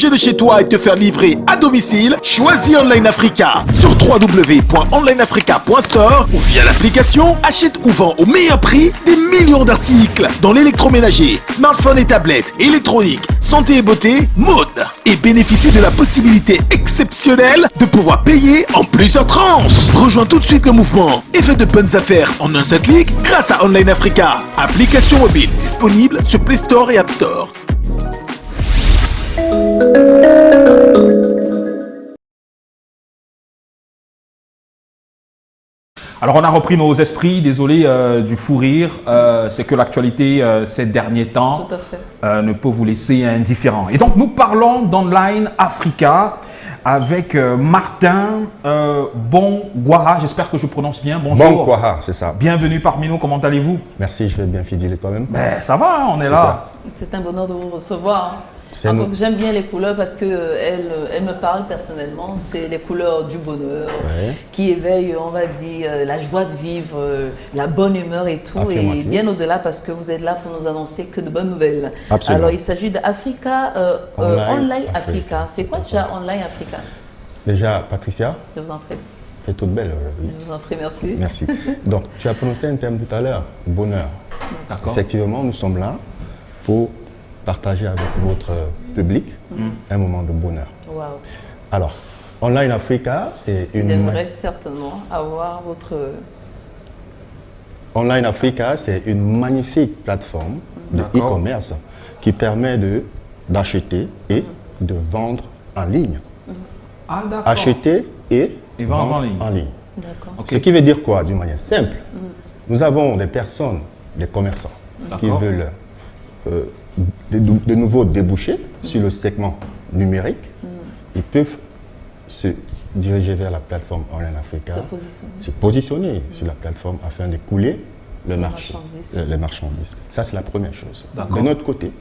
manger de chez toi et te faire livrer à domicile, choisis Online Africa. Sur www.onlineafrica.store ou via l'application, achète ou vends au meilleur prix des millions d'articles dans l'électroménager, smartphone et tablettes, électronique, santé et beauté, mode. Et bénéficie de la possibilité exceptionnelle de pouvoir payer en plusieurs tranches. Rejoins tout de suite le mouvement et fais de bonnes affaires en un seul clic grâce à Online Africa. Application mobile disponible sur Play Store et App Store. Alors on a repris nos esprits, désolé du fou rire, c'est que l'actualité ces derniers temps ne peut vous laisser indifférent. Et donc nous parlons d'Online Africa avec Martin Bongouara, j'espère que je prononce bien, bonjour. Bongouara, c'est ça. Bienvenue parmi nous, comment allez-vous? Merci, je vais bien, Fidil, et toi-même? Ben, ça va, on est là. C'est un bonheur de vous recevoir. Donc j'aime bien les couleurs parce qu'elles me parlent personnellement. C'est les couleurs du bonheur qui éveillent, on va dire, la joie de vivre, la bonne humeur et tout. Et bien au-delà parce que vous êtes là pour nous annoncer que de bonnes nouvelles. Absolument. Alors il s'agit d'Africa, Online Africa. C'est quoi déjà Online Africa? Déjà, Patricia, je vous en prie. tu es toute belle aujourd'hui. Je vous en prie, merci. Merci. Donc tu as prononcé un terme tout à l'heure, bonheur. D'accord. Effectivement, nous sommes là pour partager avec votre public un moment de bonheur. Wow. Alors, Online Africa, c'est une... J'aimerais certainement avoir votre... Online Africa, c'est une magnifique plateforme de e-commerce qui permet d'acheter et de vendre en ligne. Ah, d'accord. Acheter et vendre en ligne. D'accord. Ce qui veut dire quoi, d'une manière simple? Nous avons des personnes, des commerçants, qui veulent de nouveaux débouchés sur le segment numérique. Ils peuvent se diriger vers la plateforme Online Africa, se positionner sur la plateforme afin de couler le marché, les marchandises. Ça, c'est la première chose. De notre côté,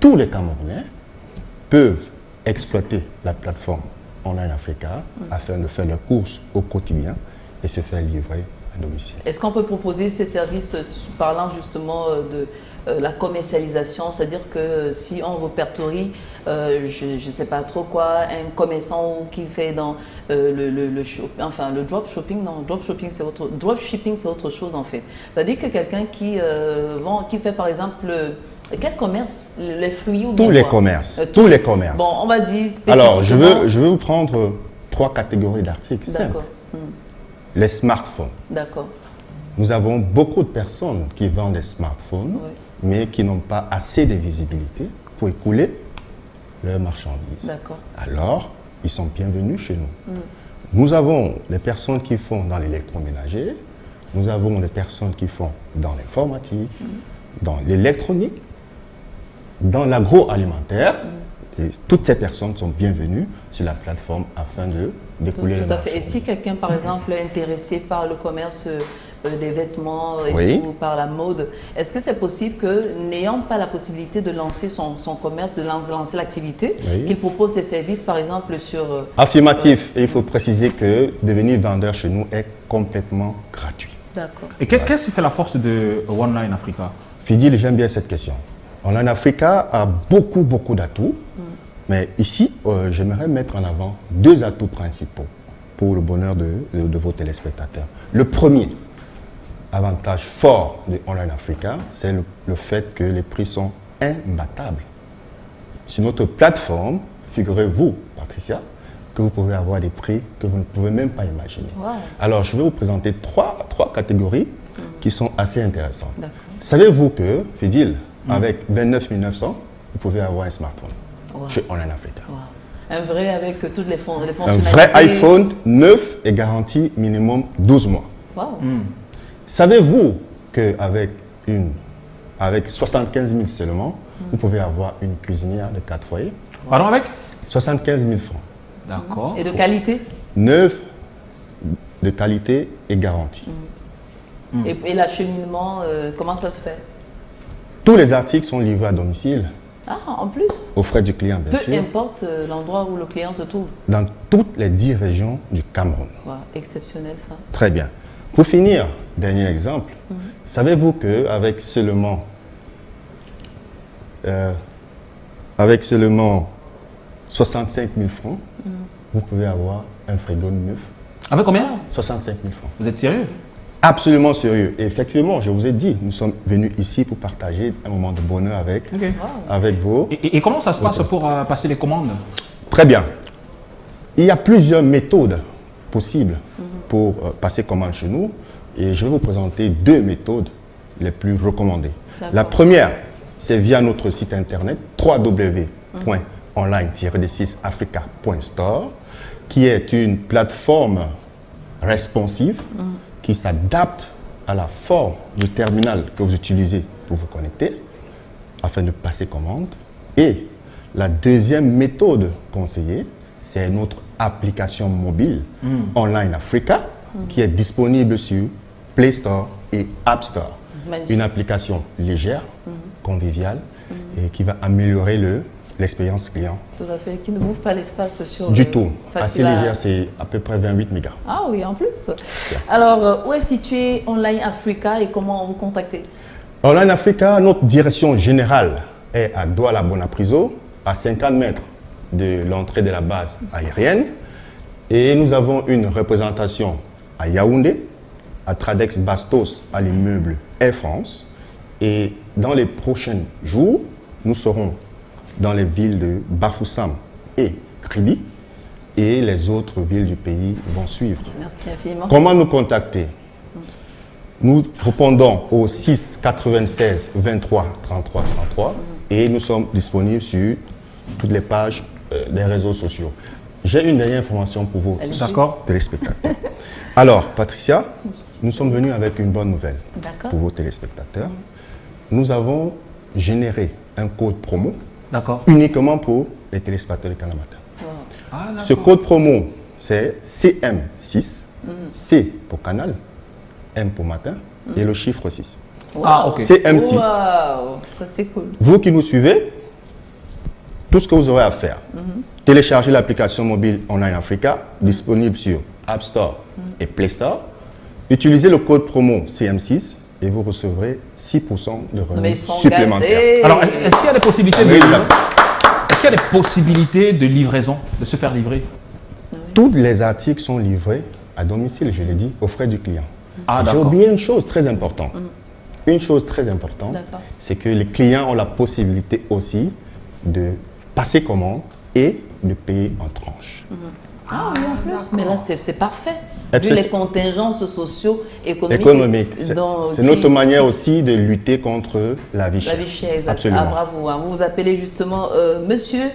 tous les Camerounais peuvent exploiter la plateforme Online Africa afin de faire leurs courses au quotidien et se faire livrer à domicile. Est-ce qu'on peut proposer ces services parlant justement de la commercialisation, c'est-à-dire que si on répertorie, je ne sais pas trop quoi, un commerçant qui fait dans le dropshipping, non, dropshipping c'est autre chose en fait. C'est-à-dire que quelqu'un qui fait par exemple quel commerce? Les fruits ou bien tous les commerces. Tous les commerces. Bon, on va dire spécifiquement. Alors, je veux vous prendre 3 catégories d'articles simples. Les smartphones. D'accord. Nous avons beaucoup de personnes qui vendent des smartphones, mais qui n'ont pas assez de visibilité pour écouler leurs marchandises. D'accord. Alors, ils sont bienvenus chez nous. Nous avons des personnes qui font dans l'électroménager, nous avons des personnes qui font dans l'informatique, dans l'électronique, dans l'agroalimentaire. Et toutes ces personnes sont bienvenues sur la plateforme afin de d'écouler le marché. Et si quelqu'un, par exemple, est intéressé par le commerce des vêtements et tout, par la mode, est-ce que c'est possible que, n'ayant pas la possibilité de lancer son commerce, de lancer l'activité, qu'il propose ses services, par exemple, sur... Affirmatif. Et il faut préciser que devenir vendeur chez nous est complètement gratuit. D'accord. Et qu'est-ce qui fait la force de Online Africa? Fidil, j'aime bien cette question. Online Africa a beaucoup d'atouts, mais ici, j'aimerais mettre en avant 2 atouts principaux pour le bonheur de vos téléspectateurs. Le premier avantage fort de Online Africa, c'est le fait que les prix sont imbattables. Sur notre plateforme, figurez-vous, Patricia, que vous pouvez avoir des prix que vous ne pouvez même pas imaginer. Wow. Alors, je vais vous présenter trois catégories qui sont assez intéressantes. Savez-vous que, Fidil, avec 29 900, vous pouvez avoir un smartphone chez Online Africa. Un vrai avec toutes les fonctionnalités. Un vrai iPhone 9 est garanti minimum 12 mois. Wow. Savez-vous qu'avec avec 75 000 seulement, vous pouvez avoir une cuisinière de 4 foyers? Pardon, avec 75 000 francs. D'accord. Et de qualité? 9 de qualité et garantie. Et l'acheminement, comment ça se fait? Tous les articles sont livrés à domicile. Ah, en plus? Aux frais du client, bien sûr. Peu importe l'endroit où le client se trouve. Dans toutes les 10 régions du Cameroun. Wow, exceptionnel ça. Très bien. Pour finir, dernier exemple. Savez-vous qu'avec seulement 65 000 francs, vous pouvez avoir un frigo neuf. Avec combien? 65 000 francs. Vous êtes sérieux? Absolument sérieux. Et effectivement, je vous ai dit, nous sommes venus ici pour partager un moment de bonheur avec vous. Et comment ça se passe pour passer les commandes? Très bien. Il y a plusieurs méthodes possibles pour passer commande chez nous. Et je vais vous présenter 2 méthodes les plus recommandées. La première, c'est via notre site internet www.online-d6africa.store, qui est une plateforme responsive qui s'adapte à la forme du terminal que vous utilisez pour vous connecter afin de passer commande. Et la deuxième méthode conseillée, c'est notre application mobile Online Africa qui est disponible sur Play Store et App Store. Magnifique. Une application légère, conviviale et qui va améliorer l'expérience client. Tout à fait, qui ne bouffe pas l'espace sur Du tout. Assez facile légère, c'est à peu près 28 mégas. Ah oui, en plus. Alors, où est situé Online Africa et comment vous contacter? Online Africa, notre direction générale est à Douala-Bonapriso, à 50 mètres de l'entrée de la base aérienne. Et nous avons une représentation à Yaoundé, à Tradex Bastos, à l'immeuble Air France. Et dans les prochains jours, nous serons dans les villes de Bafoussam et Kribi. Et les autres villes du pays vont suivre. Merci infiniment. Comment nous contacter? Nous répondons au 6 96 23 33 33 et nous sommes disponibles sur toutes les pages des réseaux sociaux. J'ai une dernière information pour vous, téléspectateurs. Alors, Patricia, nous sommes venus avec une bonne nouvelle pour vos téléspectateurs. Nous avons généré un code promo uniquement pour les téléspectateurs de Canal Matin. Ce code promo, c'est CM6, C pour Canal, M pour Matin et le chiffre 6. CM6. Ça, c'est cool. Vous qui nous suivez, tout ce que vous aurez à faire, télécharger l'application mobile Online Africa, disponible sur App Store et Play Store. Utilisez le code promo CM6 et vous recevrez 6% de remise supplémentaire. Alors, est-ce qu'il y a des possibilités de livraison, de se faire livrer? Tous les articles sont livrés à domicile, je l'ai dit, aux frais du client. J'ai oublié une chose très importante. Une chose très importante, c'est que les clients ont la possibilité aussi de passer commande et de payer en tranches. Ah oui, en plus. Mais là, c'est parfait. Vu les contingences sociaux, économiques. C'est notre manière aussi de lutter contre la vie chère. La vie chère, exactement. Absolument. Ah, bravo. Hein. Vous vous appelez justement Monsieur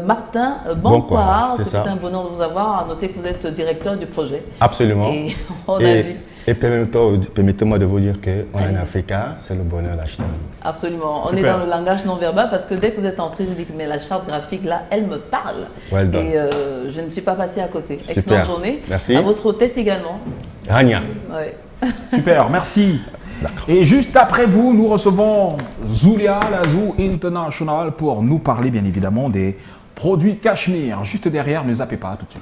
Martin Bonquara. C'est un bonheur de vous avoir. À noter que vous êtes directeur du projet. Absolument. Et on a vu. Et permettez-moi de vous dire que Online Africa, c'est le bonheur d'acheter. Absolument. On est dans le langage non verbal parce que dès que vous êtes entré, je dis que mais la charte graphique, là, elle me parle. Well done. Et je ne suis pas passée à côté. Super. Excellente journée. Merci. À votre hôtesse également. Rania. Ouais. Super, merci. Et juste après vous, nous recevons Zulia, la Zoo International, pour nous parler bien évidemment des produits Cachemire. Juste derrière, ne zappez pas, tout de suite.